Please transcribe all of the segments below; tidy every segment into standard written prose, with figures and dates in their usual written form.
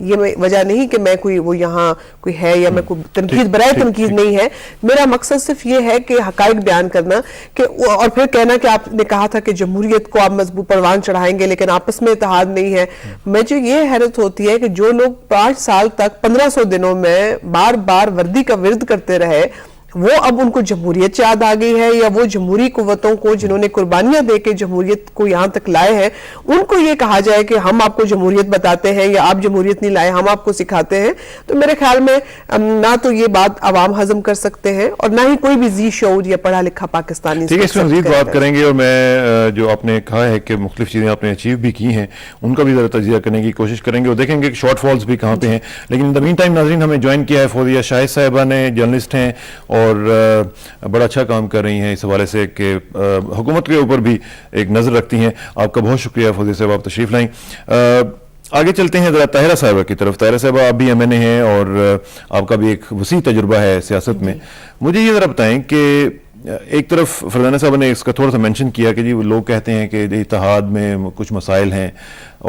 یہ وجہ نہیں کہ میں کوئی وہ یہاں کوئی ہے یا میں کوئی تنقید برائے تنقید نہیں ہے. میرا مقصد صرف یہ ہے کہ حقائق بیان کرنا کہ اور پھر کہنا کہ آپ نے کہا تھا کہ جمہوریت کو آپ مضبوط پروان چڑھائیں گے لیکن آپس میں اتحاد نہیں ہے. مجھے یہ حیرت ہوتی ہے کہ جو لوگ 5 سال تک 1500 دنوں میں بار بار وردی کا ورد کرتے رہے وہ اب ان کو جمہوریت یاد آ گئی ہے, یا وہ جمہوری قوتوں کو جنہوں نے قربانیاں دے کے جمہوریت کو یہاں تک لائے ہیں ان کو یہ کہا جائے کہ ہم آپ کو جمہوریت بتاتے ہیں یا آپ جمہوریت نہیں لائے ہم آپ کو سکھاتے ہیں. تو میرے خیال میں نہ تو یہ بات عوام ہضم کر سکتے ہیں اور نہ ہی کوئی بھی ذی شعور یا پڑھا لکھا پاکستانی. ٹھیک ہے, اس میں مزید بات کریں گے, اور میں جو آپ نے کہا ہے کہ مختلف چیزیں آپ نے اچیو بھی کی ہیں ان کا بھی ذرا تجزیہ کرنے کی کوشش کریں گے اور دیکھیں گے کہ شارٹ فالز بھی کہاں پہ ہیں. لیکن ان دا مین ٹائم ناظرین ہمیں جوائن کیا ہے فوزیہ شاہد صاحبہ نے, جرنلسٹ ہیں اور بڑا اچھا کام کر رہی ہیں اس حوالے سے کہ حکومت کے اوپر بھی ایک نظر رکھتی ہیں. آپ کا بہت شکریہ فوزیہ صاحب, آپ تشریف لائیں. آگے چلتے ہیں ذرا طاہرہ صاحبہ کی طرف. طاہرہ صاحبہ آپ بھی MNA ہیں اور آپ کا بھی ایک وسیع تجربہ ہے سیاست میں. مجھے یہ ذرا بتائیں کہ ایک طرف فرزانہ صاحب نے اس کا تھوڑا سا مینشن کیا کہ جی لوگ کہتے ہیں کہ اتحاد میں کچھ مسائل ہیں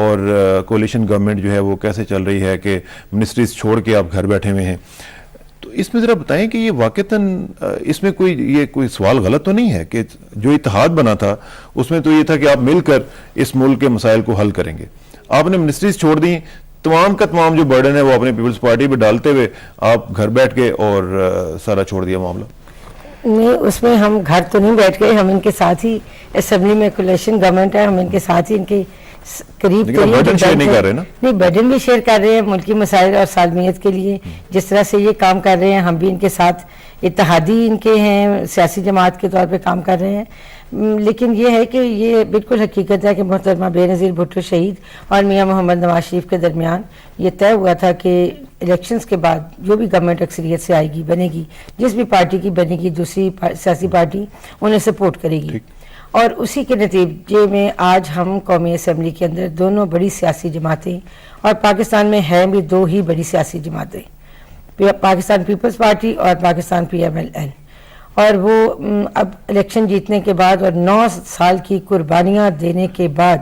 اور کولیشن گورنمنٹ جو ہے وہ کیسے چل رہی ہے کہ منسٹریز چھوڑ کے آپ گھر بیٹھے ہوئے ہیں. تو اس میں ذرا بتائیں کہ یہ واقعتاً اس میں کوئی سوال غلط تو نہیں ہے کہ جو اتحاد بنا تھا اس میں تو یہ تھا کہ آپ مل کر اس ملک کے مسائل کو حل کریں گے. آپ نے منسٹریز چھوڑ دیں, تمام کا تمام جو برڈن ہے وہ اپنے پیپلز پارٹی پہ ڈالتے ہوئے آپ گھر بیٹھ کے اور سارا چھوڑ دیا معاملہ. نہیں, اس میں ہم گھر تو نہیں بیٹھ گئے, ہم ان کے ساتھ ہی اسمبلی میں کولیشن گورنمنٹ ہے, ہم ان کے ساتھ ہی ان کے قریب برڈن شیئر نہیں کر رہے نا. نہیں, برڈن بھی شیئر کر رہے ہیں ملکی مسائل اور سالمیت کے لیے جس طرح سے یہ کام کر رہے ہیں ہم بھی ان کے ساتھ اتحادی ان کے ہیں, سیاسی جماعت کے طور پہ کام کر رہے ہیں. لیکن یہ ہے کہ یہ بالکل حقیقت ہے کہ محترمہ بے نظیر بھٹو شہید اور میاں محمد نواز شریف کے درمیان یہ طے ہوا تھا کہ الیکشنز کے بعد جو بھی گورنمنٹ اکثریت سے آئے گی بنے گی, جس بھی پارٹی کی بنے گی دوسری سیاسی پارٹی انہیں سپورٹ کرے گی. اور اسی کے نتیجے میں آج ہم قومی اسمبلی کے اندر دونوں بڑی سیاسی جماعتیں, اور پاکستان میں ہیں بھی 2 ہی بڑی سیاسی جماعتیں, پاکستان پیپلز پارٹی اور پاکستان PMLN. اور وہ اب الیکشن جیتنے کے بعد اور 9 سال کی قربانیاں دینے کے بعد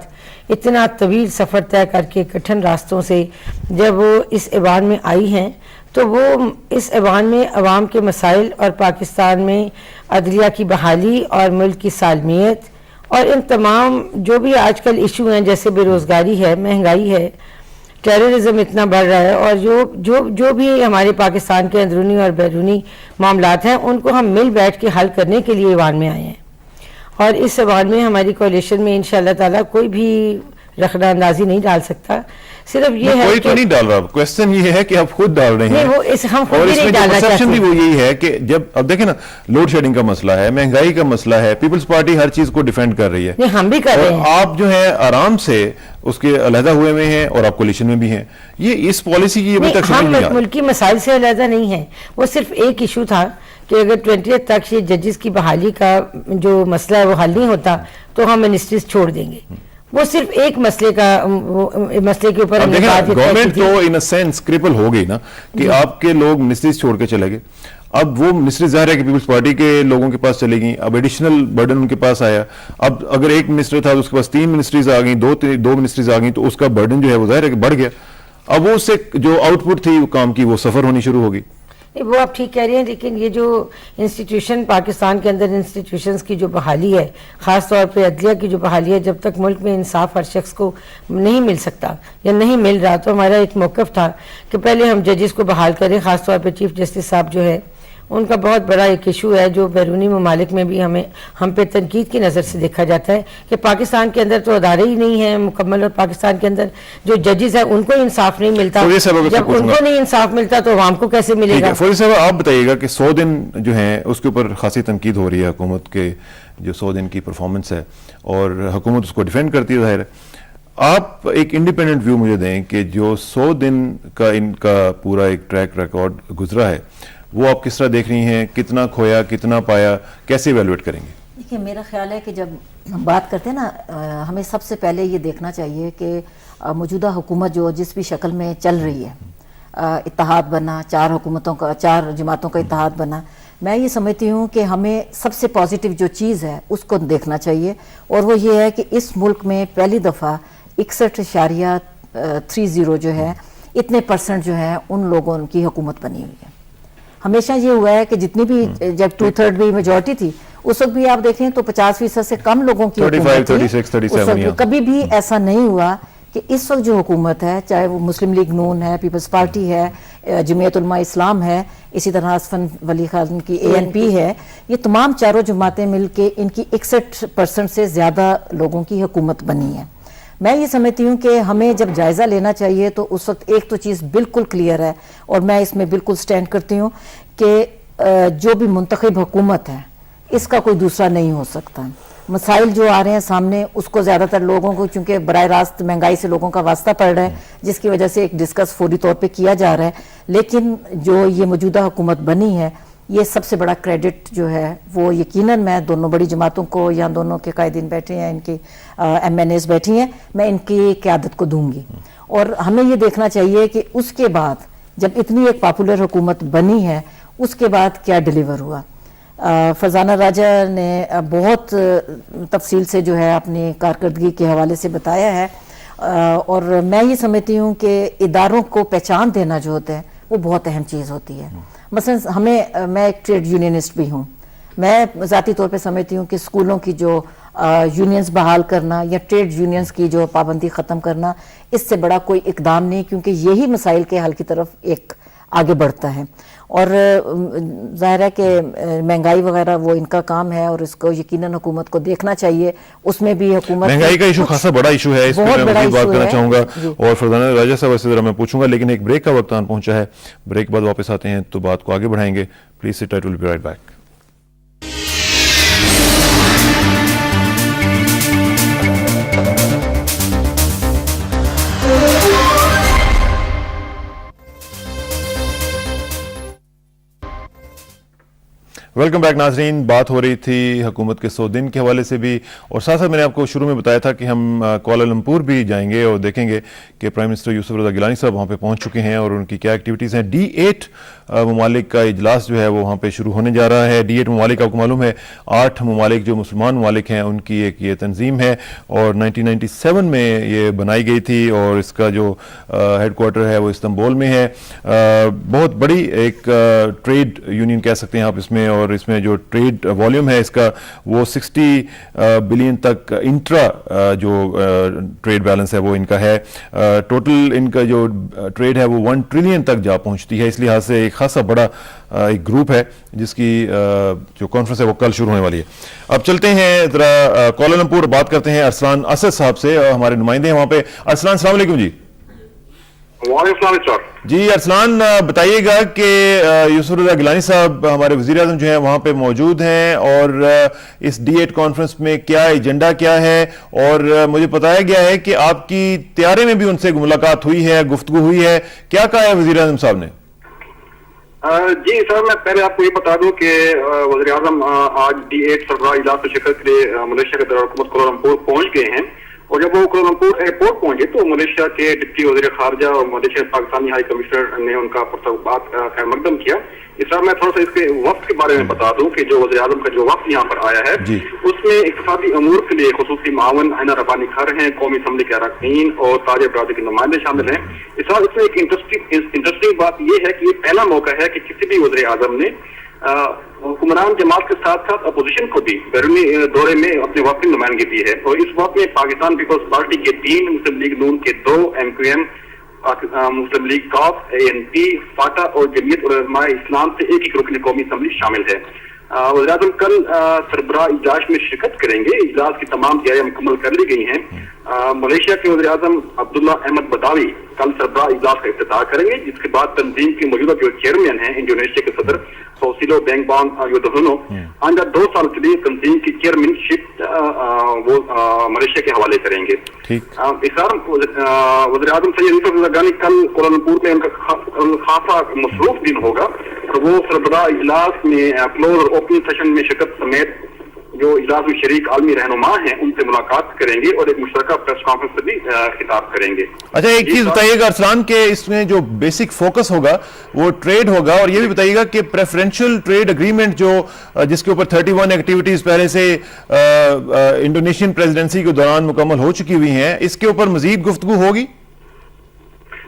اتنا طویل سفر طے کر کے کٹھن راستوں سے جب وہ اس ایوان میں آئی ہیں تو وہ اس ایوان میں عوام کے مسائل اور پاکستان میں عدلیہ کی بحالی اور ملک کی سالمیت اور ان تمام جو بھی آج کل ایشو ہیں جیسے بے روزگاری ہے, مہنگائی ہے, ٹیررزم اتنا بڑھ رہا ہے, اور جو بھی ہمارے پاکستان کے اندرونی اور بیرونی معاملات ہیں ان کو ہم مل بیٹھ کے حل کرنے کے لیے ایوان میں آئے ہیں. اور اس ایوان میں ہماری کولیشن میں انشاءاللہ تعالیٰ کوئی بھی رخنہ اندازی نہیں ڈال سکتا. صرف یہ ہے کوئی تو نہیں ڈال رہا, کویسچن یہ ہے کہ آپ خود ڈال رہے ہیں. ہم خود اور بھی اس نہیں میں جو ڈالنا پرسیپشن بھی چاہتے. وہ یہی ہے کہ جب اب دیکھیں نا لوڈ شیڈنگ کا مسئلہ ہے, مہنگائی کا مسئلہ ہے, پیپلز پارٹی ہر چیز کو ڈیفینڈ کر رہی ہے, نہیں, ہم بھی کر رہے ہیں. اور آپ جو ہے آرام سے اس کے علیحدہ ہوئے میں ہیں اور آپ کولیشن میں بھی ہیں. یہ اس پالیسی کی ابھی تک سمجھ نہیں آ رہی. ملکی مسائل سے علیحدہ نہیں ہے, وہ صرف ایک ایشو تھا کہ اگر 20 تک یہ ججز کی بحالی کا جو مسئلہ ہے وہ حل نہیں ہوتا تو ہم منسٹریز چھوڑ دیں گے. وہ صرف ایک مسئلے کے اوپر ہم نے بات. گورنمنٹ تو ان اے سینس کرپل ہو گئی نا کہ آپ کے لوگ منسٹریز چھوڑ کے چلے گئے. اب وہ منسٹری ظاہر ہے کہ پیپلز پارٹی کے لوگوں کے پاس چلے گئی, اب ایڈیشنل برڈن ان کے پاس آیا. اب اگر ایک منسٹر تھا تو اس کے پاس 3 منسٹریز آ گئیں, 2 منسٹریز آ گئیں, تو اس کا برڈن جو ہے وہ ظاہر ہے کہ بڑھ گیا. اب وہ اس سے جو آؤٹ پٹ تھی کام کی وہ سفر ہونی شروع ہوگی. وہ آپ ٹھیک کہہ رہے ہیں, لیکن یہ جو انسٹیٹیوشن پاکستان کے اندر انسٹیٹیوشنز کی جو بحالی ہے, خاص طور پہ عدلیہ کی جو بحالی ہے, جب تک ملک میں انصاف ہر شخص کو نہیں مل سکتا یا نہیں مل رہا, تو ہمارا ایک موقف تھا کہ پہلے ہم ججز کو بحال کریں. خاص طور پہ چیف جسٹس صاحب جو ہے ان کا بہت بڑا ایک ایشو ہے جو بیرونی ممالک میں بھی ہم پہ تنقید کی نظر سے دیکھا جاتا ہے کہ پاکستان کے اندر تو ادارے ہی نہیں ہیں مکمل, اور پاکستان کے اندر جو ججز ہیں ان کو انصاف نہیں ملتا. جب ان کو نہیں انصاف ملتا تو عوام کو کیسے ملے گا؟ فوزی صاحب آپ بتائیے گا کہ 100 دن جو ہیں اس کے اوپر خاصی تنقید ہو رہی ہے حکومت کے, جو 100 دن کی پرفارمنس ہے, اور حکومت اس کو ڈیفینڈ کرتی ہے ظاہر ہے. آپ ایک انڈیپینڈنٹ ویو مجھے دیں کہ جو 100 دن کا ان کا پورا ایک ٹریک ریکارڈ گزرا ہے وہ آپ کس طرح دیکھ رہی ہیں, کتنا کھویا, کتنا پایا, کیسے ایویلویٹ کریں گے؟ دیکھیے, میرا خیال ہے کہ جب ہم بات کرتے ہیں نا, ہمیں سب سے پہلے یہ دیکھنا چاہیے کہ موجودہ حکومت جو جس بھی شکل میں چل رہی ہے, اتحاد بنا, 4 جماعتوں کا اتحاد بنا, میں یہ سمجھتی ہوں کہ ہمیں سب سے پازیٹیو جو چیز ہے اس کو دیکھنا چاہیے, اور وہ یہ ہے کہ اس ملک میں پہلی دفعہ 61.30 جو ہے اتنے % جو ہیں ان لوگوں کی حکومت بنی ہوئی ہے. ہمیشہ یہ ہوا ہے کہ جتنی بھی جب 2/3 بھی میجورٹی تھی اس وقت بھی آپ دیکھیں تو 50% سے کم لوگوں کی 35, حکومت 36, 37 تھی. کبھی بھی ایسا نہیں ہوا کہ اس وقت جو حکومت ہے, چاہے وہ مسلم لیگ نون ہے, پیپلز پارٹی ہے, جمعیت علماء اسلام ہے, اسی طرح اسفن ولی خان کی ANP ہے, یہ تمام چاروں جماعتیں مل کے ان کی 61% سے زیادہ لوگوں کی حکومت بنی ہے. میں یہ سمجھتی ہوں کہ ہمیں جب جائزہ لینا چاہیے تو اس وقت ایک تو چیز بالکل کلیئر ہے, اور میں اس میں بالکل سٹینڈ کرتی ہوں کہ جو بھی منتخب حکومت ہے اس کا کوئی دوسرا نہیں ہو سکتا. مسائل جو آ رہے ہیں سامنے اس کو زیادہ تر لوگوں کو چونکہ براہ راست مہنگائی سے لوگوں کا واسطہ پڑ رہا ہے, جس کی وجہ سے ایک ڈسکس فوری طور پہ کیا جا رہا ہے, لیکن جو یہ موجودہ حکومت بنی ہے یہ سب سے بڑا کریڈٹ جو ہے وہ یقیناً میں دونوں بڑی جماعتوں کو, یا دونوں کے قائدین بیٹھے ہیں, ان کی MNAs بیٹھی ہیں, میں ان کی قیادت کو دوں گی. اور ہمیں یہ دیکھنا چاہیے کہ اس کے بعد جب اتنی ایک پاپولر حکومت بنی ہے اس کے بعد کیا ڈیلیور ہوا. فرزانہ راجہ نے بہت تفصیل سے جو ہے اپنی کارکردگی کے حوالے سے بتایا ہے, اور میں یہ سمجھتی ہوں کہ اداروں کو پہچان دینا جو ہوتا ہے وہ بہت اہم چیز ہوتی ہے. مثلا میں ایک ٹریڈ یونینسٹ بھی ہوں, میں ذاتی طور پہ سمجھتی ہوں کہ اسکولوں کی جو یونینز بحال کرنا یا ٹریڈ یونینز کی جو پابندی ختم کرنا, اس سے بڑا کوئی اقدام نہیں, کیونکہ یہی مسائل کے حل کی طرف ایک آگے بڑھتا ہے. اور ظاہر ہے کہ مہنگائی وغیرہ وہ ان کا کام ہے, اور اس کو یقیناً حکومت کو دیکھنا چاہیے. اس میں بھی حکومت مہنگائی کا ایشو خاصا بڑا ایشو ہے, اس پہ میں مزید بات کرنا چاہوں گا, اور فرزانہ راجہ صاحب سے ذرا میں پوچھوں گا, لیکن ایک بریک کا وقت آن پہنچا ہے. بریک کے بعد واپس آتے ہیں تو بات کو آگے بڑھائیں گے. Please sit tight, will be right back. Welcome back ناظرین. بات ہو رہی تھی حکومت کے 100 دن کے حوالے سے بھی, اور ساتھ ساتھ میں نے آپ کو شروع میں بتایا تھا کہ ہم کوالالمپور بھی جائیں گے اور دیکھیں گے کہ پرائم منسٹر یوسف رضا گیلانی صاحب وہاں پہ پہنچ چکے ہیں اور ان کی کیا ایکٹیویٹیز ہیں. D8 ممالک کا اجلاس جو ہے وہ وہاں پہ شروع ہونے جا رہا ہے. D8 ممالک آپ کو معلوم ہے 8 ممالک جو مسلمان ممالک ہیں ان کی ایک یہ تنظیم ہے, اور 1997 میں یہ بنائی گئی تھی, اور اس کا جو ہیڈ کوارٹر ہے وہ استنبول میں ہے. بہت بڑی ایک ٹریڈ یونین کہہ سکتے ہیں آپ اس میں, اور اس میں جو ٹریڈ والیوم ہے اس کا وہ 60 بلین تک انٹرا جو ٹریڈ بیلنس ہے وہ ان کا ہے. ٹوٹل ان کا جو ٹریڈ ہے وہ 1 ٹریلین تک جا پہنچتی ہے. اس لحاظ سے ایک خاصا بڑا ایک گروپ ہے جس کی جو کانفرنس ہے وہ کل شروع ہونے والی ہے. اب چلتے ہیں ذرا کوالالمپور, بات کرتے ہیں ارسلان اسد صاحب سے, ہمارے نمائندے ہیں وہاں پہ. ارسلان السلام علیکم. جی وعلیکم السلام. جی ارسلان, بتائیے گا کہ یوسف رضا گیلانی صاحب ہمارے وزیر اعظم جو ہیں وہاں پہ موجود ہیں, اور اس D8 کانفرنس میں کیا ایجنڈا کیا ہے, اور مجھے بتایا گیا ہے کہ آپ کی طیارے میں بھی ان سے ملاقات ہوئی ہے, گفتگو ہوئی ہے, کیا کہا ہے وزیر اعظم صاحب نے؟ جی سر, میں پہلے آپ کو یہ بتا دوں کہ وزیر اعظم آج D8 سربراہ اجلاس میں شرکت کے لیے ملیشیا کے دارالحکومت کوالالمپور پہنچ گئے ہیں, اور جب وہ کوالالمپور ایئرپورٹ پہنچے تو ملیشیا کے ڈپٹی وزیر خارجہ اور ملیشیا پاکستانی ہائی کمشنر نے ان کا پرتقبات خیر مقدم کیا. اس طرح میں تھوڑا سا اس کے وقت کے بارے میں بتا دوں کہ جو وزیر اعظم کا جو وقت یہاں پر آیا ہے اس میں اقتصادی امور کے لیے خصوصی معاون اینا ربانی کھر ہیں, قومی اسمبلی کے اراکین اور تاجر برادری کے نمائندے شامل ہیں. اس طرح اس میں ایک انٹرسٹنگ بات یہ ہے کہ یہ پہلا موقع ہے کہ کسی بھی وزیر اعظم نے حکمران جماعت کے ساتھ ساتھ اپوزیشن کو بھی بیرونی دورے میں اپنے وقت کی نمائندگی دی ہے. اور اس وقت میں پاکستان پیپلز پارٹی کے 3, مسلم لیگ نون کے 2, MQM, مسلم لیگ کاف, ANP, فاٹا اور جمعیت علماء اسلام سے ایک رکن قومی اسمبلی شامل ہے. وزیر اعظم کل سربراہ اجلاس میں شرکت کریں گے. اجلاس کی تمام تیاریاں مکمل کر لی گئی ہیں. ملیشیا کے وزیر اعظم عبداللہ احمد بداوی کل سربراہ اجلاس کا افتتاح کریں گے, جس کے بعد تنظیم کے موجودہ جو چیئرمین ہیں انڈونیشیا کے صدر سوسیلو بینگبان یودھونو آئندہ 2 سال کے لیے تنظیم کی چیئرمین شپ وہ ملیشیا کے حوالے کریں گے. وزیر اعظم سید یوسف رضا گیلانی کل کوالالمپور میں ان کا خاصا مصروف دن ہوگا, اور وہ سربراہ اجلاس میں کلوز اور اوپننگ سیشن میں شرکت سمیت جو اجلاس میں شریک عالمی رہنما ہیں ان سے ملاقات کریں گے, اور ایک مشترکہ پریس کانفرنس سے بھی خطاب کریں گے. اچھا, ایک چیز بتائیے گا ارسلان کہ اس میں جو بیسک فوکس ہوگا وہ ٹریڈ ہوگا, اور یہ بھی بتائیے گا کہ پریفرنشل ٹریڈ اگریمنٹ جو جس کے اوپر 31 ایکٹیویٹیز پہلے سے انڈونیشین پریزیڈنسی کے دوران مکمل ہو چکی ہوئی ہیں, اس کے اوپر مزید گفتگو ہوگی؟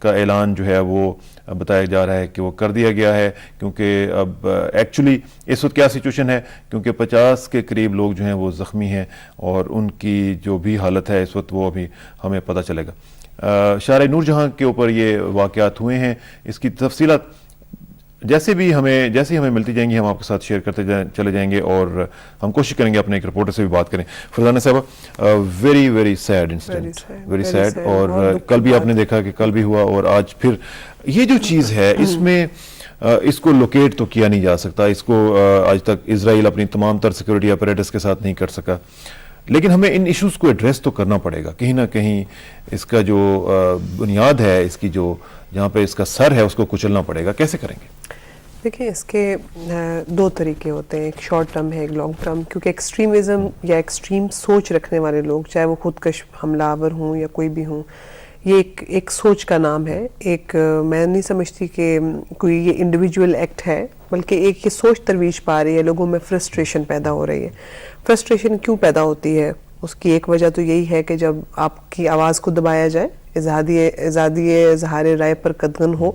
کا اعلان جو ہے وہ بتایا جا رہا ہے کہ وہ کر دیا گیا ہے، کیونکہ اب ایکچولی اس وقت کیا سچویشن ہے، کیونکہ 50 کے قریب لوگ جو ہیں وہ زخمی ہیں اور ان کی جو بھی حالت ہے اس وقت وہ ابھی ہمیں پتہ چلے گا۔ شارع نور جہاں کے اوپر یہ واقعات ہوئے ہیں، اس کی تفصیلات جیسے ہمیں ملتی جائیں گی ہم آپ کے ساتھ شیئر کرتے چلے جائیں گے، اور ہم کوشش کریں گے اپنے ایک رپورٹر سے بھی بات کریں۔ فرزانہ صاحبہ، very very sad incident, very sad, اور کل بھی آپ نے دیکھا کہ کل بھی ہوا، اور آج پھر یہ جو چیز ہے اس میں اس کو لوکیٹ تو کیا نہیں جا سکتا، اس کو آج تک اسرائیل اپنی تمام تر سیکورٹی اپریٹس کے ساتھ نہیں کر سکا، لیکن ہمیں ان ایشوز کو ایڈریس تو کرنا پڑے گا کہیں نہ کہیں۔ اس کا جو بنیاد ہے، اس کی جو جہاں پہ اس کا سر ہے، اس کو کچلنا پڑے گا۔ کیسے کریں گے؟ دیکھیں، اس کے دو طریقے ہوتے ہیں، ایک شارٹ ٹرم ہے، ایک لانگ ٹرم، کیونکہ ایکسٹریمزم یا ایکسٹریم سوچ رکھنے والے لوگ، چاہے وہ خودکش حملہ آور ہوں یا کوئی بھی ہوں، یہ ایک سوچ کا نام ہے۔ ایک میں نہیں سمجھتی کہ کوئی یہ انڈیویجول ایکٹ ہے، بلکہ ایک یہ سوچ ترویج پا رہی ہے، لوگوں میں فرسٹریشن پیدا ہو رہی ہے۔ فرسٹریشن کیوں پیدا ہوتی ہے؟ اس کی ایک وجہ تو یہی ہے کہ جب آپ کی آواز کو دبایا جائے، اظہار رائے پر قدغن ہو،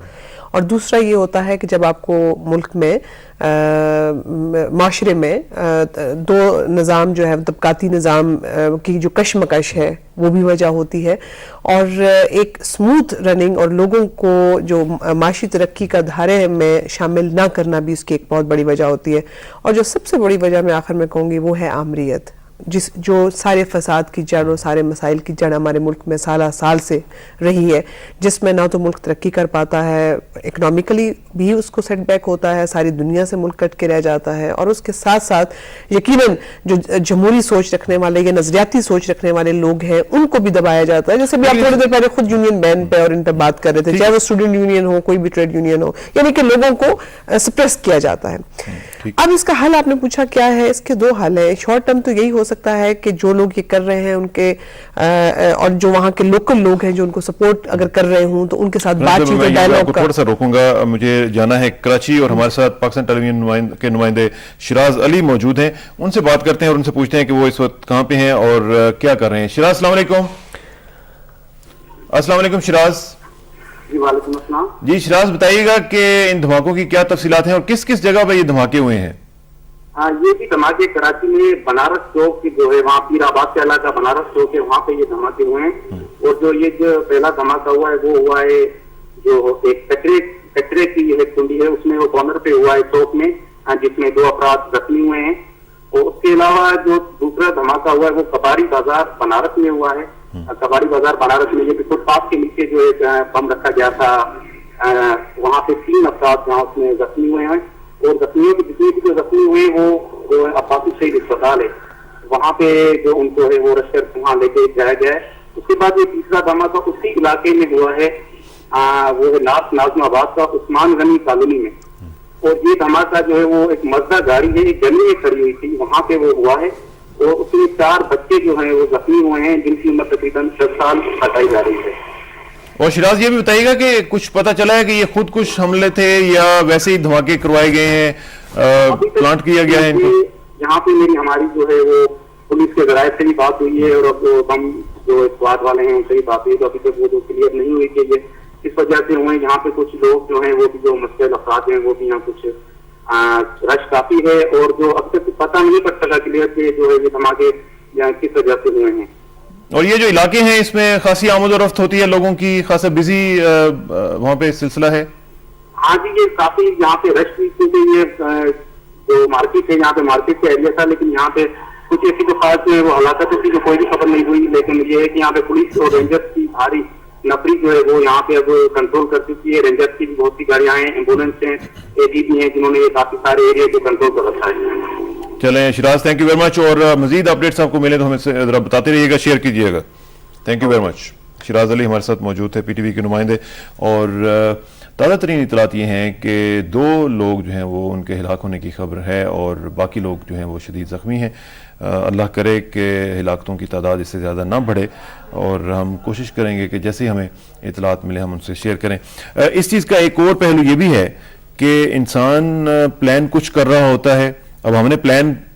اور دوسرا یہ ہوتا ہے کہ جب آپ کو ملک میں معاشرے میں دو نظام جو ہے، طبقاتی نظام کی جو کشمکش ہے وہ بھی وجہ ہوتی ہے، اور ایک سموتھ رننگ اور لوگوں کو جو معاشی ترقی کا دھارے میں شامل نہ کرنا بھی اس کی ایک بہت بڑی وجہ ہوتی ہے۔ اور جو سب سے بڑی وجہ میں آخر میں کہوں گی وہ ہے آمریت، جو سارے فساد کی جڑ اور سارے مسائل کی جڑ ہمارے ملک میں سالہ سال سے رہی ہے، جس میں نہ تو ملک ترقی کر پاتا ہے، اکنامیکلی بھی اس کو سیٹ بیک ہوتا ہے، ساری دنیا سے ملک کٹ کے رہ جاتا ہے، اور اس کے ساتھ ساتھ یقیناً جو جمہوری سوچ رکھنے والے یا نظریاتی سوچ رکھنے والے لوگ ہیں ان کو بھی دبایا جاتا ہے۔ جیسے بھی آپ تھوڑی دیر پہلے خود یونین بین پہ اور ان پہ بات کر رہے تھے، چاہے وہ اسٹوڈنٹ یونین ہو، کوئی بھی ٹریڈ یونین ہو، یعنی کہ لوگوں کو سپریس کیا جاتا ہے۔ اب اس کا حل آپ نے پوچھا کیا ہے، اس کے دو حل ہیں۔ شارٹ ٹرم تو یہی ہو سکتا ہے کہ جو لوگ یہ کر رہے ہیں ان کے اور جو وہاں کے لوکل لوگ ہیں جو ان کو سپورٹ اگر کر رہے ہوں تو ان کے ساتھ بات چیت اور ڈائیلاگ کا۔ تھوڑا سا روکوں گا، مجھے جانا ہے کراچی، اور ہمارے ساتھ پاکستان ٹیلی ویژن کے نمائندے شراز علی موجود ہیں، ان سے بات کرتے ہیں اور ان سے پوچھتے ہیں کہ وہ اس وقت کہاں پہ ہیں اور کیا کر رہے ہیں۔ شراز، السلام علیکم۔ السلام علیکم شراز۔ جی وعلیکم السلام۔ جی شراز، بتائیے گا کہ ان دھماکوں کی کیا تفصیلات ہیں اور کس کس جگہ پہ یہ دھماکے ہوئے ہیں؟ ہاں، یہ بھی دھماکے کراچی میں بنارس چوک کی جو ہے وہاں پیر آباد کے علاقہ بنارس چوک ہے، وہاں پہ یہ دھماکے ہوئے ہیں۔ اور جو پہلا دھماکہ ہوا ہے وہ ہوا ہے جو ایک کچرے کی ایک کنڈی ہے، اس میں وہ کارنر پہ ہوا ہے چوک میں، جس میں 2 افراد زخمی ہوئے ہیں۔ اور اس کے علاوہ جو دوسرا دھماکہ ہوا ہے وہ کباڑی بازار بنارس میں ہوا ہے۔ کباڑی بازار بنارس میں یہ فٹ پاتھ کے نیچے جو ایک بم رکھا گیا تھا، وہاں پہ 3 افراد جہاں اس میں زخمی ہوئے ہیں، اور زخمیوں کے جتنے بھی جو زخمی ہوئے وہ عباسی شہید اسپتال ہے، وہاں پہ جو ان کو ہے وہ رش کر وہاں لے کے جایا گیا ہے۔ اس کے بعد یہ تیسرا دھماکہ اسی علاقے میں ہوا ہے، وہ ہے نازم آباد کا عثمان غنی کالونی میں، اور یہ دھماکہ جو ہے وہ ایک مزدہ گاڑی ہے، ایک گلی میں کھڑی ہوئی تھی، وہاں پہ وہ ہوا ہے، اور اس میں 4 بچے جو ہیں وہ زخمی ہوئے ہیں، جن کی عمر تقریباً 10 سال بتائی جا رہی ہے۔ اور شراز، یہ بھی بتائیے گا کہ کچھ پتہ چلا ہے کہ یہ خود کش حملے تھے یا ویسے ہی دھماکے کروائے گئے ہیں، پلانٹ کیا گیا ہے ان کو؟ یہاں پہ ہماری جو ہے وہ پولیس کے ذرائع سے بھی بات ہوئی ہے، اور اب ہم جو اسکواڈ والے ہیں ان سے بھی بات ہوئی، تو ابھی تک وہ جو کلیئر نہیں ہوئی کہ یہ اس وجہ سے ہوئے۔ یہاں پہ کچھ لوگ جو ہیں وہ بھی جو مسئلہ افراد ہیں وہ بھی یہاں کچھ رش کافی ہے، اور جو اب تک پتہ نہیں پڑ سکا کلیئر کہ جو ہے یہ دھماکے کس وجہ سے ہوئے ہیں۔ اور یہ جو علاقے ہیں اس میں خاصی آمد و رفت ہوتی ہے لوگوں کی، خاصا بزی وہاں پہ سلسلہ ہے؟ ہاں جی، یہ کافی یہاں پہ رش بھی، کیونکہ یہ جو مارکیٹ ہے یہاں پہ مارکیٹ کا ایریا تھا، لیکن یہاں پہ کچھ ایسی جو خاص جو ہے وہ ہلاکتوں کی جو کوئی بھی خبر نہیں ہوئی، لیکن یہ ہے کہ یہاں پہ پولیس اور رینجرز کی بھاری نفری جو ہے وہ یہاں پہ اب کنٹرول کر چکی ہے۔ رینجرز کی بھی بہت سی گاڑیاں ہیں، ایمبولینس ہیں، AT بھی ہیں، جنہوں نے یہ کافی سارے ایریا کو کنٹرول کر رکھا ہے۔ چلیں شراز، تھینک یو ویری مچ، اور مزید اپڈیٹس آپ کو ملے تو ہمیں ذرا بتاتے رہیے گا، شیئر کیجیے گا۔ Thank you very much. Shiraz Ali ہمارے ساتھ موجود تھے، PTV کے نمائندے، اور تازہ ترین اطلاعات یہ ہیں کہ 2 لوگ جو ہیں وہ ان کے ہلاک ہونے کی خبر ہے، اور باقی لوگ جو ہیں وہ شدید زخمی ہیں۔ اللہ کرے کہ ہلاکتوں کی تعداد اس سے زیادہ نہ بڑھے، اور ہم کوشش کریں گے کہ جیسے ہمیں اطلاعات ملے ہم ان سے شیئر کریں۔ اس چیز کا ایک اور پہلو یہ بھی ہے کہ انسان پلان کچھ کر رہا ہوتا ہے، اب ہم نے پلان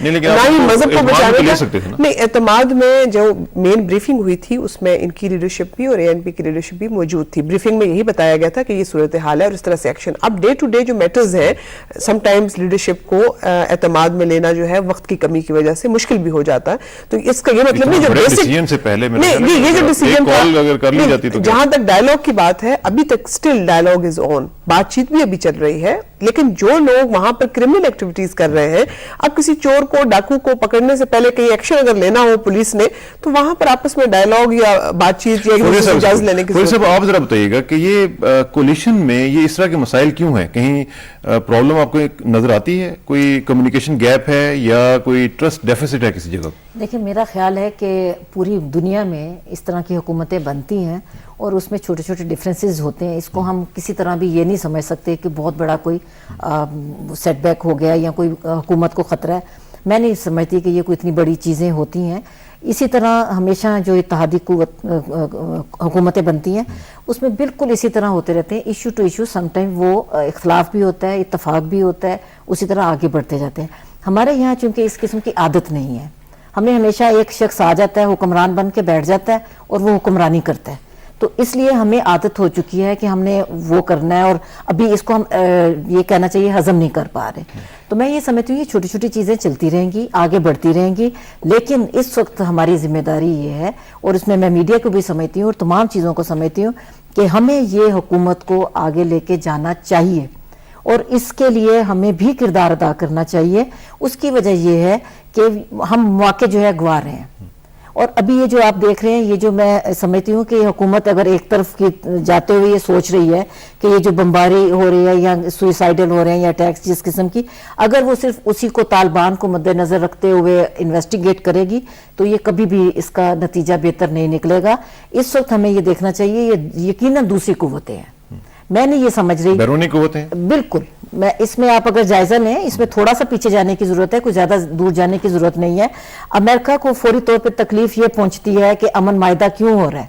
نہیں، لیکن نہ آپ ہی مذہب کو اعتماد بچانے بھی لے کا. سکتے تھے نا. نہیں، اعتماد میں جو مین بریفنگ ہوئی تھی اس میں ان کی لیڈرشپ بھی اور ANP کی لیڈرشپ بھی موجود تھی. بریفنگ میں یہی بتایا گیا تھا کہ یہ صورتحال ہے اور اس طرح سے ایکشن. اب ڈے ٹو ڈے جو میٹرز ہیں سم ٹائمز لیڈرشپ کو اعتماد میں لینا جو ہے وقت کی کمی کی وجہ سے مشکل بھی ہو جاتا ہے. تو اس کا یہ مطلب نہیں جو ڈیسیجن سے پہلے یہ جو ڈیسیجن کال اگر کر لی جاتی تو جہاں تک ڈائلاگ کی بات ہے ابھی تک سٹل ڈائلاگ از آن، بات چیت بھی ابھی چل رہی ہے. لیکن جو لوگ وہاں پر کرمنل ایکٹیویٹیز کر رہے ہیں، اب کسی چور کو ڈاکو کو پکڑنے سے پہلے کہیں ایکشن اگر لینا ہو پولیس نے تو وہاں پر آپس میں ڈائلاگ یا بات چیت یا اجازت لینے کی صاحب آپ ذرا بتائیے گا کہ یہ کولیشن میں یہ اس طرح کے مسائل کیوں ہیں؟ کہیں پرابلم آپ کو نظر آتی ہے؟ کوئی کمیونیکیشن گیپ ہے یا کوئی ٹرسٹ ڈیفیسٹ ہے کسی جگہ؟ دیکھیں میرا خیال ہے کہ پوری دنیا میں اس طرح کی حکومتیں بنتی ہیں اور اس میں چھوٹے چھوٹے ڈفرینسز ہوتے ہیں. اس کو ہم کسی طرح بھی یہ نہیں سمجھ سکتے کہ بہت بڑا کوئی سیٹ بیک ہو گیا یا کوئی حکومت کو خطرہ ہے. میں نہیں سمجھتی کہ یہ کوئی اتنی بڑی چیزیں ہوتی ہیں. اسی طرح ہمیشہ جو اتحادی قوت حکومتیں بنتی ہیں اس میں بالکل اسی طرح ہوتے رہتے ہیں. Issue to issue some time وہ اختلاف بھی ہوتا ہے، اتفاق بھی ہوتا ہے، اسی طرح آگے بڑھتے جاتے ہیں. ہمارے یہاں چونکہ اس قسم کی عادت نہیں ہے، ہمیں ہمیشہ ایک شخص آ جاتا ہے حکمران بن کے بیٹھ جاتا ہے اور وہ حکمرانی کرتا ہے. تو اس لیے ہمیں عادت ہو چکی ہے کہ ہم نے وہ کرنا ہے اور ابھی اس کو ہم یہ کہنا چاہیے ہضم نہیں کر پا رہے. تو میں یہ سمجھتی ہوں یہ چھوٹی چھوٹی چیزیں چلتی رہیں گی، آگے بڑھتی رہیں گی. لیکن اس وقت ہماری ذمہ داری یہ ہے، اور اس میں میڈیا کو بھی سمجھتی ہوں اور تمام چیزوں کو سمجھتی ہوں، کہ ہمیں یہ حکومت کو آگے لے کے جانا چاہیے اور اس کے لیے ہمیں بھی کردار ادا کرنا چاہیے. اس کی وجہ یہ ہے کہ ہم مواقع جو ہے گنوا رہے ہیں. اور ابھی یہ جو آپ دیکھ رہے ہیں، یہ جو میں سمجھتی ہوں کہ حکومت اگر ایک طرف کی جاتے ہوئے یہ سوچ رہی ہے کہ یہ جو بمباری ہو رہی ہے یا سوئسائڈل ہو رہے ہیں یا اٹیکس جس قسم کی، اگر وہ صرف اسی کو طالبان کو مد نظر رکھتے ہوئے انویسٹیگیٹ کرے گی تو یہ کبھی بھی اس کا نتیجہ بہتر نہیں نکلے گا. اس وقت ہمیں یہ دیکھنا چاہیے یہ یقیناً دوسری قوتیں ہیں. میں نہیں یہ سمجھ رہی بیرونی قوتیں بالکل. میں اس میں آپ اگر جائزہ لیں اس میں تھوڑا سا پیچھے جانے کی ضرورت ہے، کوئی زیادہ دور جانے کی ضرورت نہیں ہے. امریکہ کو فوری طور پہ تکلیف یہ پہنچتی ہے کہ امن معاہدہ کیوں ہو رہا ہے.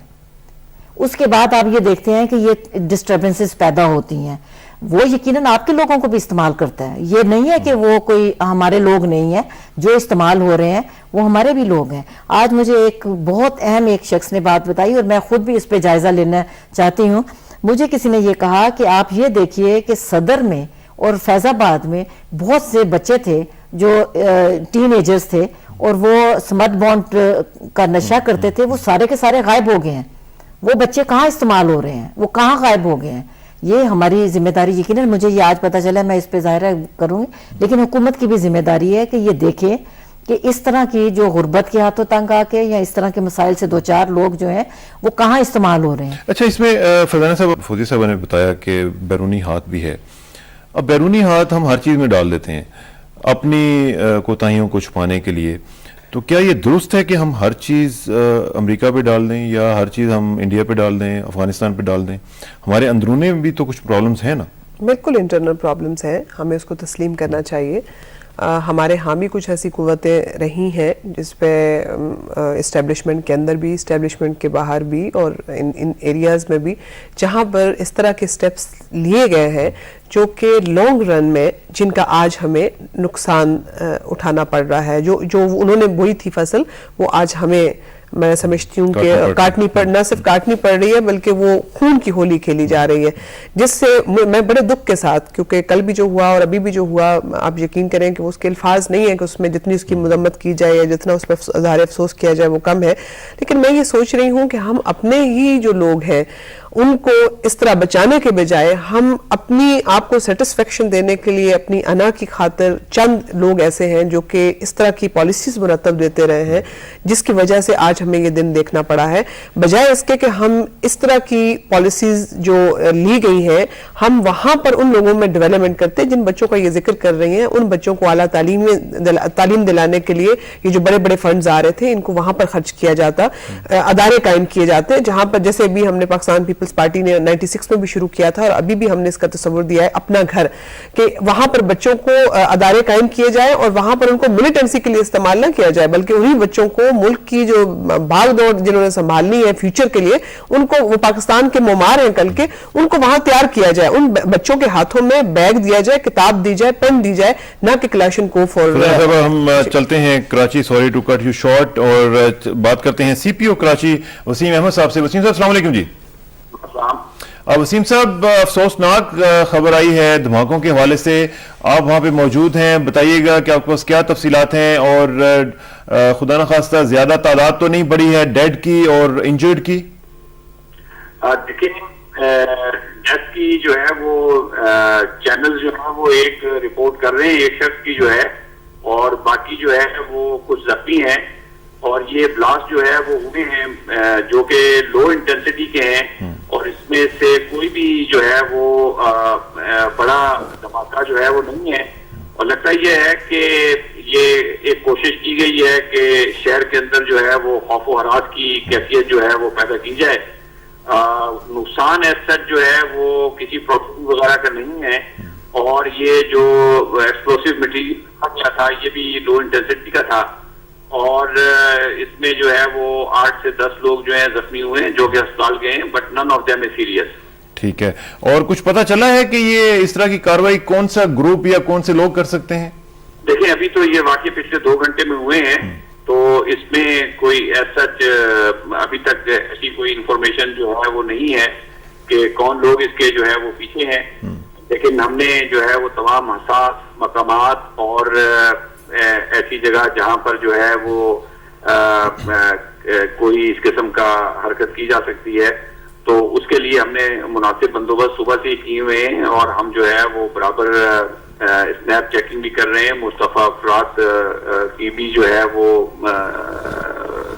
اس کے بعد آپ یہ دیکھتے ہیں کہ یہ ڈسٹربنسز پیدا ہوتی ہیں. وہ یقیناً آپ کے لوگوں کو بھی استعمال کرتا ہے. یہ نہیں ہے کہ وہ کوئی ہمارے لوگ نہیں ہیں جو استعمال ہو رہے ہیں، وہ ہمارے بھی لوگ ہیں. آج مجھے ایک بہت اہم ایک شخص نے بات بتائی اور میں خود بھی اس پہ جائزہ لینا چاہتی ہوں. مجھے کسی نے یہ کہا کہ آپ یہ دیکھیے کہ صدر میں اور فیض آباد میں بہت سے بچے تھے جو ٹین ایجرز تھے اور وہ سمت بانڈ کا نشہ کرتے تھے، وہ سارے کے سارے غائب ہو گئے ہیں. وہ بچے کہاں استعمال ہو رہے ہیں، وہ کہاں غائب ہو گئے ہیں. یہ ہماری ذمہ داری یقیناً مجھے یہ آج پتہ چلا، میں اس پہ ظاہرہ کروں گی، لیکن حکومت کی بھی ذمہ داری ہے کہ یہ دیکھے کہ اس طرح کی جو غربت کے ہاتھوں تنگ آ کے یا اس طرح کے مسائل سے دو چار لوگ جو ہیں وہ کہاں استعمال ہو رہے ہیں. اچھا، اس میں فرزانہ صاحب، فوزی صاحب نے بتایا کہ بیرونی ہاتھ بھی ہے. اب بیرونی ہاتھ ہم ہر چیز میں ڈال دیتے ہیں اپنی کوتاہیوں کو چھپانے کے لیے. تو کیا یہ درست ہے کہ ہم ہر چیز امریکہ پہ ڈال دیں یا ہر چیز ہم انڈیا پہ ڈال دیں، افغانستان پہ ڈال دیں؟ ہمارے اندرونے میں بھی تو کچھ پرابلمز ہیں نا. بالکل انٹرنل پرابلمز ہیں، ہمیں اس کو تسلیم کرنا چاہیے. ہمارے ہاں بھی کچھ ایسی قوتیں رہی ہیں جس پہ اسٹیبلشمنٹ کے اندر بھی، اسٹیبلشمنٹ کے باہر بھی، اور ان ایریاز میں بھی جہاں پر اس طرح کے سٹیپس لیے گئے ہیں جو کہ لانگ رن میں جن کا آج ہمیں نقصان اٹھانا پڑ رہا ہے. جو انہوں نے بوئی تھی فصل وہ آج ہمیں، میں سمجھتی ہوں کہ نہ صرف کاٹنی پڑ رہی ہے بلکہ وہ خون کی ہولی کھیلی جا رہی ہے، جس سے میں بڑے دکھ کے ساتھ، کیونکہ کل بھی جو ہوا اور ابھی بھی جو ہوا، آپ یقین کریں کہ اس کے الفاظ نہیں ہیں کہ اس میں جتنی اس کی مذمت کی جائے یا جتنا اس پہ اظہار افسوس کیا جائے وہ کم ہے. لیکن میں یہ سوچ رہی ہوں کہ ہم اپنے ہی جو لوگ ہیں ان کو اس طرح بچانے کے بجائے ہم اپنی آپ کو سیٹسفیکشن دینے کے لیے اپنی انا کی خاطر چند لوگ ایسے ہیں جو کہ اس طرح کی پالیسیز مرتب دیتے رہے ہیں جس کی وجہ سے آج ہمیں یہ دن دیکھنا پڑا ہے. بجائے اس کے کہ ہم اس طرح کی پالیسیز جو لی گئی ہیں ہم وہاں پر ان لوگوں میں ڈیولپمنٹ کرتے جن بچوں کا یہ ذکر کر رہی ہیں، ان بچوں کو اعلیٰ تعلیم دلانے کے لیے یہ جو بڑے بڑے فنڈز آ رہے تھے ان کو وہاں پر خرچ کیا جاتا، ادارے قائم کیے جاتے جہاں پر، جیسے بھی ہم نے پاکستان پیپلز پارٹی نے 96 میں بھی شروع کیا تھا اور ابھی بھی ہم نے اس کا تصور دیا ہے اپنا گھر, کہ وہاں پر بچوں کو ادارے قائم کیے جائیں اور وہاں پر ان کو ملیٹنسی کے لیے استعمال نہ کیا جائے, بلکہ انہی بچوں کو ملک کی جو بھاگ دوڑ جنہوں نے سنبھالنی ہے فیوچر کے لیے, ان کو, وہ پاکستان کے معمار ہیں کل کے, ان کو وہاں تیار کیا جائے, ان بچوں کے ہاتھوں میں بیگ دیا جائے, کتاب دی جائے, پین دی جائے, نہ کہ کلاشن کو ہم چلتے ہیں Karachi, sorry to cut you short, اور بات کرتے ہیں سی پی او کراچی وسیم احمد صاحب سے. وسیم صاحب السلام علیکم. جی وسیم صاحب, افسوسناک خبر آئی ہے دھماکوں کے حوالے سے, آپ وہاں پہ موجود ہیں, بتائیے گا کہ آپ کے پاس کیا تفصیلات ہیں, اور خدا نخواستہ زیادہ تعداد تو نہیں بڑی ہے ڈیڈ کی اور انجرڈ کی؟ دیکھیں ڈیتھ کی جو ہے وہ چینل جو ہے وہ ایک رپورٹ کر رہے ہیں ایک شخص کی جو ہے, اور باقی جو ہے وہ کچھ زخمی ہیں, اور یہ بلاسٹ جو ہے وہ ہوئے ہیں جو کہ لو انٹینسٹی کے ہیں, اور اس میں سے کوئی بھی جو ہے وہ بڑا دھماکہ جو ہے وہ نہیں ہے. اور لگتا یہ ہے کہ یہ ایک کوشش کی گئی ہے کہ شہر کے اندر جو ہے وہ خوف و ہراس کی کیفیت جو ہے وہ پیدا کی جائے. نقصان ایسٹ جو ہے وہ کسی پراپرٹی وغیرہ کا نہیں ہے, اور یہ جو ایکسپلوسیو مٹیریل تھا یہ بھی لو انٹینسٹی کا تھا, اور اس میں جو ہے وہ 8 سے 10 لوگ جو ہیں زخمی ہوئے ہیں جو کہ اسپتال گئے ہیں, but none of them is serious. ٹھیک ہے, اور کچھ پتہ چلا ہے کہ یہ اس طرح کی کاروائی کون سا گروپ یا کون سے لوگ کر سکتے ہیں؟ دیکھیں ابھی تو یہ واقعے پچھلے 2 گھنٹے میں ہوئے ہیں, تو اس میں کوئی ایسا ابھی تک ایسی کوئی انفارمیشن جو ہے وہ نہیں ہے کہ کون لوگ اس کے جو ہے وہ پیچھے ہیں, لیکن ہم نے جو ہے وہ تمام حساس مقامات اور ایسی جگہ جہاں پر جو ہے وہ کوئی اس قسم کا حرکت کی جا سکتی ہے, تو اس کے لیے ہم نے مناسب بندوبست صبح سے کیے ہوئے ہیں, اور ہم جو ہے وہ برابر اسنیپ چیکنگ بھی کر رہے ہیں, مصطفیٰ افراد کی بھی جو ہے وہ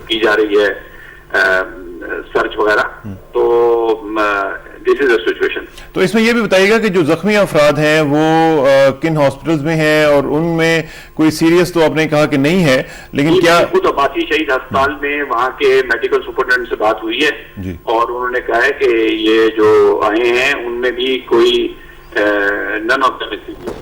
کی جا رہی ہے سرچ وغیرہ. تو دس از اے سچویشن. تو اس میں یہ بھی بتائیے گا کہ جو زخمی افراد ہیں وہ کن ہاسپٹلز میں ہیں, اور ان میں کوئی سیریس تو آپ نے کہا کہ نہیں ہے, لیکن کیا خود عباسی شہید ہسپتال میں وہاں کے میڈیکل سپرنٹینڈنٹ سے بات ہوئی ہے, اور انہوں نے کہا ہے کہ یہ جو آئے ہیں ان میں بھی کوئی none of them is serious.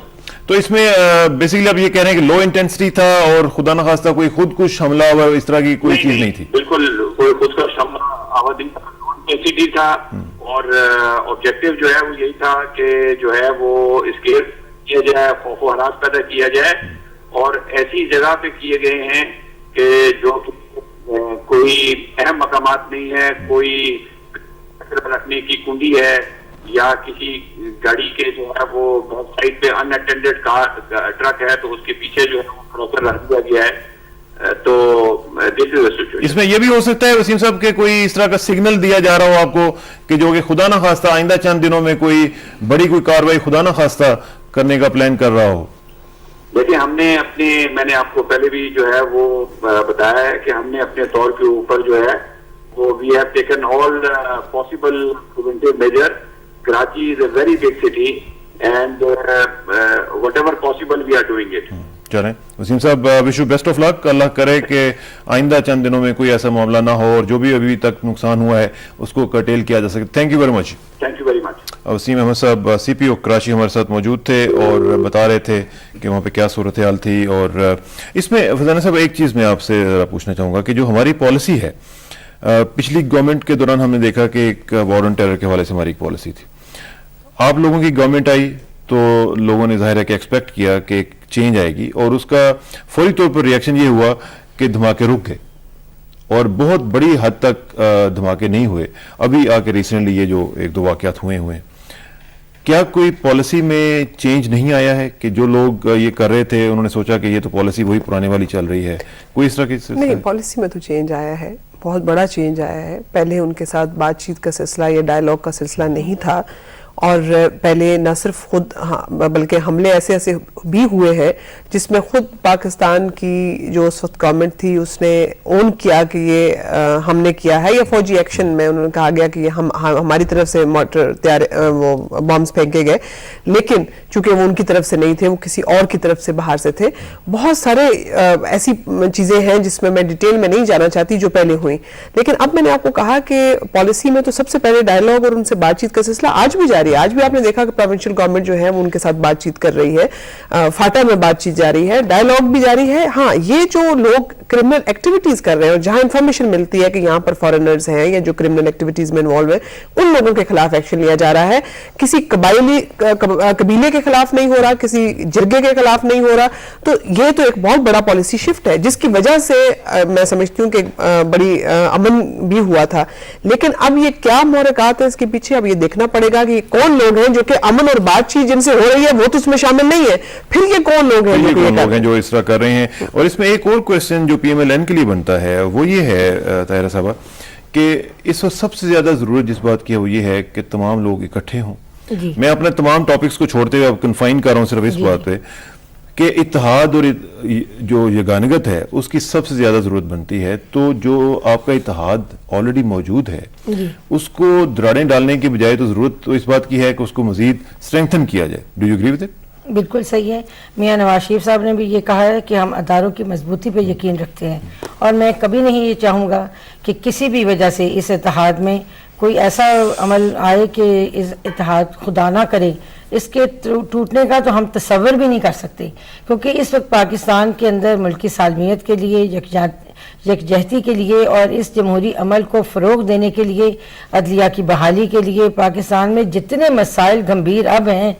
تو اس میں بیسیکلی آپ یہ کہہ رہے ہیں کہ لو انٹینسٹی تھا اور خدا نخواستہ کوئی خودکش حملہ ہوا اس طرح کی کوئی چیز نہیں تھی؟ بالکل کوئی خودکش حملہ آبادی تھا, اور آبجیکٹو جو ہے وہ یہی تھا کہ جو ہے وہ اسکیئر کیا جائے, خوف و ہراس پیدا کیا جائے, اور ایسی جگہ پہ کیے گئے ہیں کہ جو کوئی اہم مقامات نہیں ہے, کوئی رکھنے کی کنڈی ہے, یا کسی گاڑی کے جو ہے وہ سائڈ پہ ان اٹینڈڈ ٹرک ہے تو اس کے پیچھے جو ہے وہ کھڑا کر رکھ دیا گیا ہے. تو اس میں یہ بھی ہو سکتا ہے وسیم صاحب کہ کوئی اس طرح کا سگنل دیا جا رہا ہو آپ کو کہ جو کہ خدا نہ خواستہ آئندہ چند دنوں میں کوئی بڑی کوئی کاروائی خدا نہ خواستہ کرنے کا پلان کر رہا ہو؟ دیکھیں ہم نے میں نے آپ کو پہلے بھی جو ہے وہ بتایا ہے کہ ہم نے اپنے طور کے اوپر جو ہے وہ we have taken all possible preventive measure. Karachi is a very big city, and whatever possible we are doing it. چلیں وسیم صاحب, wish you best of luck. اللہ کرے کہ آئندہ چند دنوں میں کوئی ایسا معاملہ نہ ہو, اور جو بھی ابھی تک نقصان ہوا ہے اس کو کرٹیل کیا جا سکے. Thank you very much. Thank you very much. Waseem Ahmed صاحب سی پی او کراچی ہمارے ساتھ موجود تھے اور بتا رہے تھے کہ وہاں پہ کیا صورتحال تھی. اور اس میں فضانہ صاحب ایک چیز میں آپ سے ذرا پوچھنا چاہوں گا کہ جو ہماری پالیسی ہے, پچھلی گورنمنٹ کے دوران ہم نے دیکھا کہ ایک وار آن ٹیرر کے حوالے سے ہماری ایک پالیسی تھی. آپ لوگوں کی گورنمنٹ آئی تو لوگوں نے ظاہر ہے کہ ایکسپیکٹ کیا کہ ایک چینج آئے گی, اور اس کا فوری طور پر ریئیکشن یہ ہوا کہ دھماکے رک گئے, اور بہت بڑی حد تک دھماکے نہیں ہوئے. ابھی آ کے ریسنٹلی یہ جو 1-2 واقعات ہوئے ہیں, کیا کوئی پالیسی میں چینج نہیں آیا ہے کہ جو لوگ یہ کر رہے تھے انہوں نے سوچا کہ یہ تو پالیسی وہی پرانے والی چل رہی ہے, کوئی اس طرح کی؟ نہیں, پالیسی میں تو چینج آیا ہے, بہت بڑا چینج آیا ہے. پہلے ان کے ساتھ بات چیت کا سلسلہ یا ڈائلاگ کا سلسلہ نہیں تھا, اور پہلے نہ صرف خود بلکہ حملے ایسے ایسے بھی ہوئے ہیں جس میں خود پاکستان کی جو اس وقت گورنمنٹ تھی اس نے اون کیا کہ یہ ہم نے کیا ہے، یا فوجی ایکشن میں انہوں نے کہا گیا کہ یہ ہماری طرف سے مارٹر وہ بامز پھینکے گئے، لیکن چونکہ وہ ان کی طرف سے نہیں تھے، وہ کسی اور کی طرف سے باہر سے تھے. بہت سارے ایسی چیزیں ہیں جس میں ڈیٹیل میں نہیں جانا چاہتی جو پہلے ہوئی. لیکن اب میں نے آپ کو کہا کہ پالیسی میں تو سب سے پہلے ڈائیلاگ اور ان سے بات چیت کا سلسلہ آج بھی جاری ہے. آج بھی آپ نے دیکھا کہ پروونشل گورنمنٹ جو ہے وہ ان کے ساتھ بات چیت کر رہی ہے، فاٹا میں بات چیت جاری ہے، ڈائیلاگ بھی جاری ہے. ہاں، یہ جو لوگ کرمنل ایکٹیویٹیز کر رہے ہیں اور جہاں انفارمیشن ملتی ہے کہ یہاں پر فارنرز ہیں یا جو کرمنل ایکٹیویٹیز میں انوالو ہیں، ان لوگوں کے خلاف ایکشن لیا جا رہا ہے. کسی قبیلے کے خلاف نہیں ہو رہا، کسی جرگے کے خلاف نہیں ہو رہا. تو یہ تو ایک بہت بڑا پالیسی شفٹ ہے جس کی وجہ سے میں سمجھتی ہوں کہ بڑی امن بھی ہوا تھا. لیکن اب یہ کیا محرکات ہیں اس کے پیچھے، اب یہ دیکھنا پڑے گا کہ یہ کون لوگ ہیں جو کہ امن اور بات چیت جن سے ہو رہی ہے وہ تو اس میں شامل نہیں ہے. پھر یہ کون لوگ ہیں جو اس طرح کر رہے ہیں. اور اس میں ایک اور کویسچن جو پی ایم ایل این کے لیے بنتا ہے وہ یہ ہے طاہرہ صاحبہ کہ اس وقت سب سے زیادہ ضرورت جس بات کی ہے وہ یہ ہے کہ تمام لوگ اکٹھے ہوں. میں اپنے تمام ٹاپکس کو چھوڑتے ہوئے اب کنفائن کر رہا ہوں صرف اس بات پہ کہ اتحاد اور جو یگانگت ہے اس کی سب سے زیادہ ضرورت بنتی ہے. تو جو آپ کا اتحاد آلریڈی موجود ہے اس کو دراڑیں ڈالنے کی بجائے تو ضرورت تو اس بات کی ہے کہ اس کو مزید اسٹرینتھن کیا جائے. Do you agree with it? بالکل صحیح ہے. میاں نواز شریف صاحب نے بھی یہ کہا ہے کہ ہم اداروں کی مضبوطی پہ یقین رکھتے ہیں، اور میں کبھی نہیں یہ چاہوں گا کہ کسی بھی وجہ سے اس اتحاد میں کوئی ایسا عمل آئے کہ اس اتحاد خدا نہ کرے اس کے ٹوٹنے کا تو ہم تصور بھی نہیں کر سکتے. کیونکہ اس وقت پاکستان کے اندر ملکی سالمیت کے لیے، یکجہتی کے لیے اور اس جمہوری عمل کو فروغ دینے کے لیے، عدلیہ کی بحالی کے لیے پاکستان میں جتنے مسائل گمبھیر اب ہیں،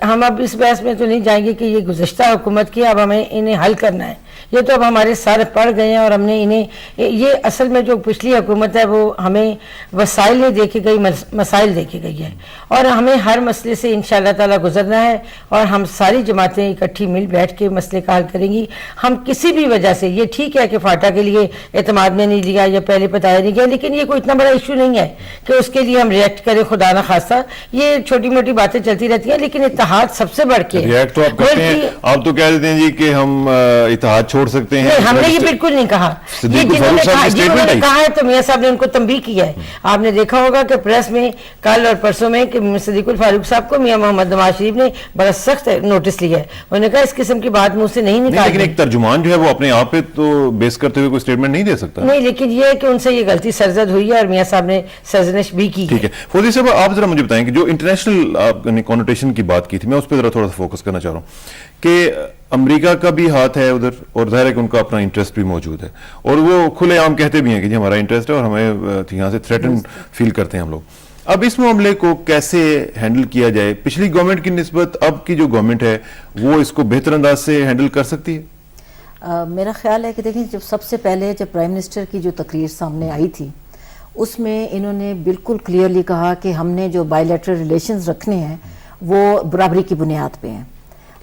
ہم اب اس بحث میں تو نہیں جائیں گے کہ یہ گزشتہ حکومت کی، اب ہمیں انہیں حل کرنا ہے. یہ تو اب ہمارے سارے پڑ گئے ہیں اور ہم نے انہیں، یہ اصل میں جو پچھلی حکومت ہے وہ ہمیں وسائل نہیں دے کے گئی، مسائل دے کے گئی ہے، اور ہمیں ہر مسئلے سے انشاءاللہ تعالی گزرنا ہے. اور ہم ساری جماعتیں اکٹھی مل بیٹھ کے مسئلے کا حل کریں گی. ہم کسی بھی وجہ سے، یہ ٹھیک ہے کہ فاٹا کے لیے اعتماد میں نہیں لیا یا پہلے بتایا نہیں گیا، لیکن یہ کوئی اتنا بڑا ایشو نہیں ہے کہ اس کے لیے ہم ریئیکٹ کریں خدا نہ خواستہ. یہ چھوٹی موٹی باتیں چلتی رہتی ہیں، لیکن اتحاد سب سے بڑھ کے ریئیکٹ تو آپ کرتے ہیں. آپ تو کہہ دیتے ہیں جی کہ ہم اتحاد چھوڑ سکتے ہیں. ہم نے یہ بالکل نہیں کہا. یہ جنہوں نے کہا ہے تو میاں صاحب نے ان کو تنبیہ کیا ہے. آپ نے دیکھا ہوگا کہ پریس میں کل اور پرسوں میں کہ صدیق الفاروق صاحب کو میاں محمد نواز شریف نے بڑا سخت نوٹس لیا ہے. انہوں نے کہا اس قسم کی بات منہ سے نہیں نکالیں. لیکن ایک ترجمان جو ہے وہ اپنے آپ پہ تو بیس کرتے ہوئے کوئی سٹیٹمنٹ نہیں دے سکتا. نہیں، لیکن یہ ہے کہ ان سے یہ غلطی سرزد ہوئی ہے اور میاں صاحب نے سرزنش بھی کی. ٹھیک ہے فوزی صاحب، آپ ذرا مجھے بتائیں کہ جو انٹرنیشنل آپ نے کونوٹیشن کی بات کی تھی، میں اس پہ ذرا تھوڑا سا فوکس کرنا چاہ رہا ہوں کہ امریکہ کا بھی ہاتھ ہے ادھر، اور ظاہر ہے کہ ان کا اپنا انٹرسٹ بھی موجود ہے، اور وہ کھلے عام کہتے بھی ہیں کہ جی ہمارا انٹرسٹ ہے اور ہمیں یہاں سے تھریٹن فیل کرتے ہیں ہم لوگ. اب اس معاملے کو کیسے ہینڈل کیا جائے؟ پچھلی گورنمنٹ کی نسبت اب کی جو گورنمنٹ ہے وہ اس کو بہتر انداز سے ہینڈل کر سکتی ہے؟ میرا خیال ہے کہ دیکھیں، جب سب سے پہلے جب پرائم منسٹر کی جو تقریر سامنے آئی تھی اس میں انہوں نے بالکل کلیئرلی کہا کہ ہم نے جو بائی لیٹرل ریلیشنز رکھنے ہیں وہ برابری کی بنیاد پہ ہیں.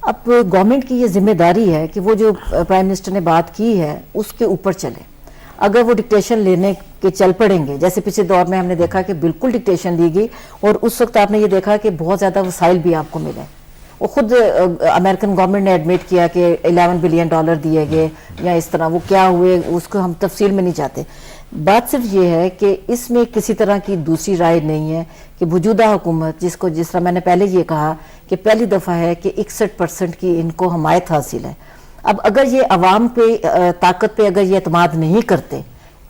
اب گورنمنٹ کی یہ ذمہ داری ہے کہ وہ جو پرائم منسٹر نے بات کی ہے اس کے اوپر چلے. اگر وہ ڈکٹیشن لینے کے چل پڑیں گے، جیسے پچھلے دور میں ہم نے دیکھا کہ بالکل ڈکٹیشن لی گئی، اور اس وقت آپ نے یہ دیکھا کہ بہت زیادہ وسائل بھی آپ کو ملے. وہ خود امریکن گورنمنٹ نے ایڈمٹ کیا کہ $11 بلین دیے گئے یا اس طرح، وہ کیا ہوئے اس کو ہم تفصیل میں نہیں چاہتے. بات صرف یہ ہے کہ اس میں کسی طرح کی دوسری رائے نہیں ہے کہ موجودہ حکومت جس طرح میں نے پہلے یہ کہا کہ پہلی دفعہ ہے کہ 61% کی ان کو حمایت حاصل ہے. اب اگر یہ عوام پہ طاقت پہ اگر یہ اعتماد نہیں کرتے،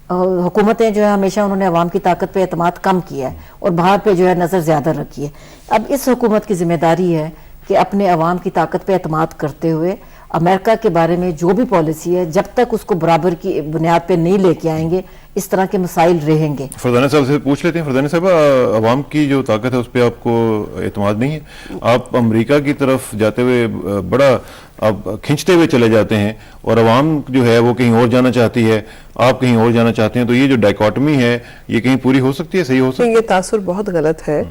حکومتیں جو ہے ہمیشہ انہوں نے عوام کی طاقت پہ اعتماد کم کیا ہے اور باہر پہ جو ہے نظر زیادہ رکھی ہے. اب اس حکومت کی ذمہ داری ہے کہ اپنے عوام کی طاقت پہ اعتماد کرتے ہوئے امریکہ کے بارے میں جو بھی پالیسی ہے جب تک اس کو برابر کی بنیاد پہ نہیں لے کے آئیں گے اس طرح کے مسائل رہیں گے. فرزانہ صاحب سے پوچھ لیتے ہیں. فرزانہ صاحب، عوام کی جو طاقت ہے اس پہ آپ کو اعتماد نہیں ہے؟ آپ امریکہ کی طرف جاتے ہوئے بڑا آپ کھنچتے ہوئے چلے جاتے ہیں اور عوام جو ہے وہ کہیں اور جانا چاہتی ہے، آپ کہیں اور جانا چاہتے ہیں، تو یہ جو ڈائیکاٹمی ہے یہ کہیں پوری ہو سکتی ہے، صحیح ہو سکتی ہے؟ یہ تاثر بہت غلط ہے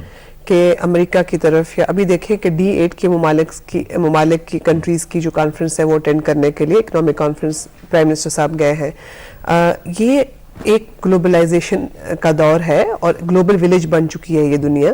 کہ امریکہ کی طرف، یا ابھی دیکھیں کہ D8 کے ممالک کی کنٹریز کی جو کانفرنس ہے وہ اٹینڈ کرنے کے لیے اکنامک کانفرنس پرائم منسٹر صاحب گئے ہیں. یہ ایک گلوبلائزیشن کا دور ہے اور گلوبل ولیج بن چکی ہے یہ دنیا.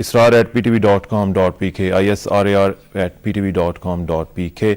israr@ptv.com.pk, israr@ptv.com.pk।